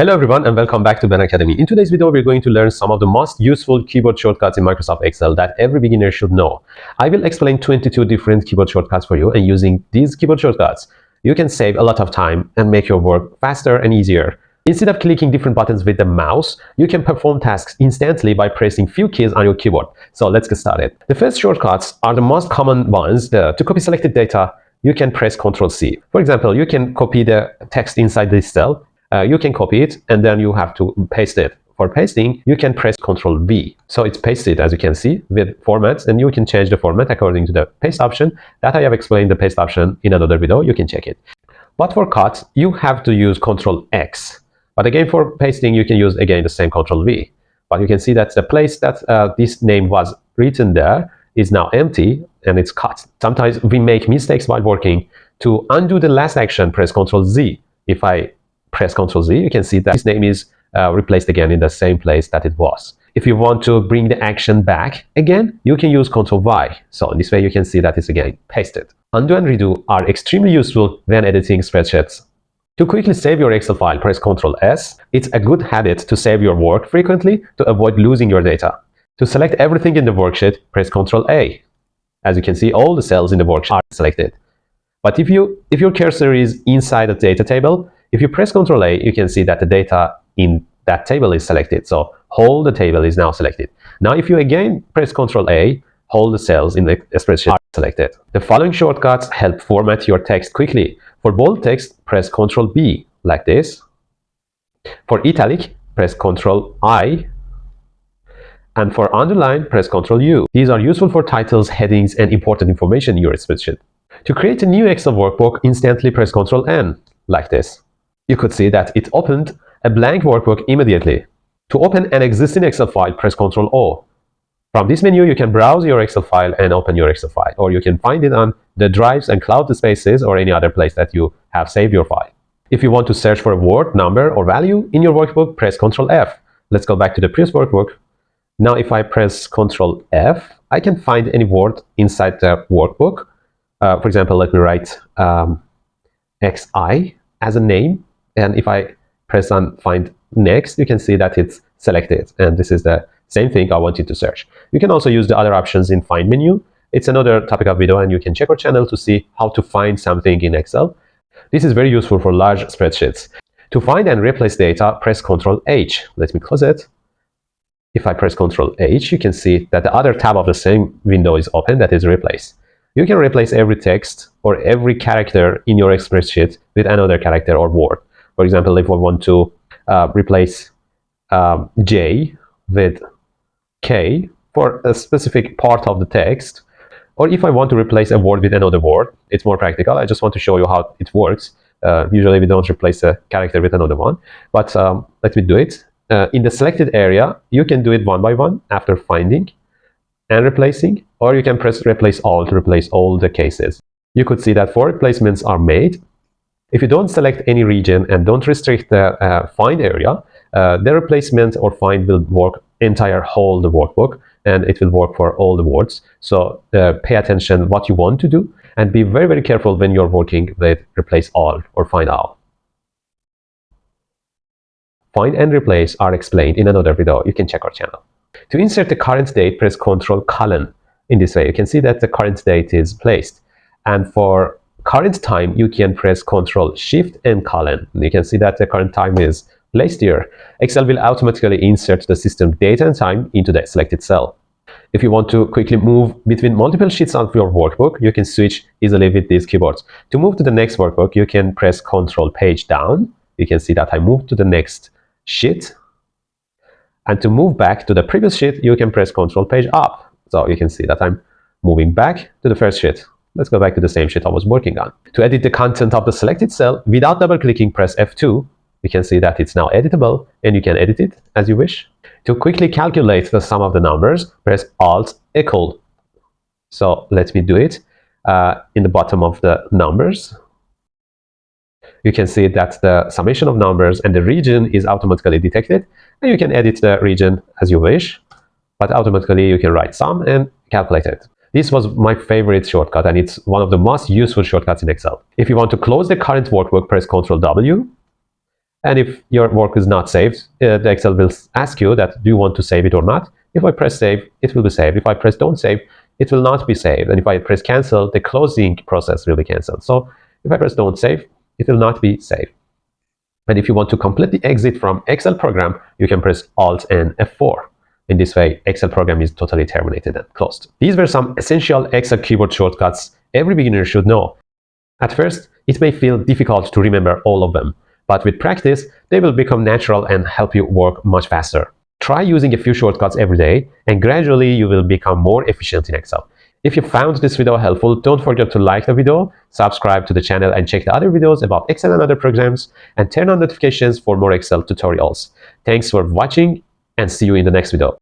Hello everyone and welcome back to Ben Academy. In today's video, we're going to learn some of the most useful keyboard shortcuts in Microsoft Excel that every beginner should know. I will explain 22 different keyboard shortcuts for you, and using these keyboard shortcuts, you can save a lot of time and make your work faster and easier. Instead of clicking different buttons with the mouse, you can perform tasks instantly by pressing few keys on your keyboard. So let's get started. The first shortcuts are the most common ones. To copy selected data, you can press Ctrl+C. For example, you can copy the text inside this cell. You can copy it and then you have to paste it. For pasting, you can press Ctrl+V. So it's pasted, as you can see, with formats, and you can change the format according to the paste option. That I have explained the paste option in another video. You can check it. But for cut, you have to use Ctrl+X. But again, for pasting, you can use again the same Ctrl+V. But you can see that the place that this name was written there is now empty and it's cut. Sometimes we make mistakes while working. To undo the last action, press Ctrl+Z. If I press Ctrl+Z, you can see that this name is replaced again in the same place that it was. If you want to bring the action back again, you can use Ctrl+Y. So in this way, you can see that it's again pasted. Undo and redo are extremely useful when editing spreadsheets. To quickly save your Excel file, press Ctrl+S. It's a good habit to save your work frequently to avoid losing your data. To select everything in the worksheet, press Ctrl+A. As you can see, all the cells in the worksheet are selected. But if your cursor is inside a data table, if you press Ctrl+A, you can see that the data in that table is selected. So whole the table is now selected. Now, if you again press Ctrl+A, whole the cells in the spreadsheet are selected. The following shortcuts help format your text quickly. For bold text, press Ctrl+B like this. For italic, press Ctrl+I. And for underline, press Ctrl+U. These are useful for titles, headings, and important information in your spreadsheet. To create a new Excel workbook, instantly press Ctrl+N like this. You could see that it opened a blank workbook immediately. To open an existing Excel file, press Ctrl+O. From this menu, you can browse your Excel file and open your Excel file, or you can find it on the drives and cloud spaces or any other place that you have saved your file. If you want to search for a word, number, or value in your workbook, press Ctrl+F. Let's go back to the previous workbook. Now, if I press Ctrl+F, I can find any word inside the workbook. For example, let me write XI as a name. And if I press on Find Next, you can see that it's selected. And this is the same thing I wanted to search. You can also use the other options in Find menu. It's another topic of video, and you can check our channel to see how to find something in Excel. This is very useful for large spreadsheets. To find and replace data, press Ctrl+H. Let me close it. If I press Ctrl+H, you can see that the other tab of the same window is open, that is Replace. You can replace every text or every character in your spreadsheet with another character or word. For example, if I want to replace J with K for a specific part of the text, or if I want to replace a word with another word, it's more practical. I just want to show you how it works. Usually we don't replace a character with another one, but let me do it. In the selected area, you can do it one by one after finding and replacing, or you can press Replace All to replace all the cases. You could see that 4 replacements are made. If you don't select any region and don't restrict the find area, the replacement or find will work entire whole the workbook, and it will work for all the words. So pay attention what you want to do, and be very, very careful when you're working with Replace All or Find All. Find and replace are explained in another video. You can check our channel. To insert the current date, press Ctrl:: in this way. You can see that the current date is placed. And for current time, you can press Ctrl+Shift and colon. You can see that the current time is placed here. Excel will automatically insert the system date and time into the selected cell. If you want to quickly move between multiple sheets of your workbook, you can switch easily with these keyboards. To move to the next workbook, you can press Ctrl page down. You can see that I moved to the next sheet. And to move back to the previous sheet, you can press Ctrl page up. So you can see that I'm moving back to the first sheet. Let's go back to the same sheet I was working on. To edit the content of the selected cell, without double-clicking, press F2. You can see that it's now editable, and you can edit it as you wish. To quickly calculate the sum of the numbers, press Alt equal. So let me do it in the bottom of the numbers. You can see that the summation of numbers and the region is automatically detected, and you can edit the region as you wish, but automatically you can write sum and calculate it. This was my favorite shortcut, and it's one of the most useful shortcuts in Excel. If you want to close the current workbook, press Ctrl+W. And if your work is not saved, the Excel will ask you that, do you want to save it or not? If I press save, it will be saved. If I press don't save, it will not be saved. And if I press cancel, the closing process will be canceled. So if I press don't save, it will not be saved. And if you want to completely exit from Excel program, you can press Alt and F4. In this way, Excel program is totally terminated and closed. These were some essential Excel keyboard shortcuts every beginner should know. At first, it may feel difficult to remember all of them, but with practice, they will become natural and help you work much faster. Try using a few shortcuts every day, and gradually you will become more efficient in Excel. If you found this video helpful, don't forget to like the video, subscribe to the channel, and check the other videos about Excel and other programs, and turn on notifications for more Excel tutorials. Thanks for watching, and see you in the next video.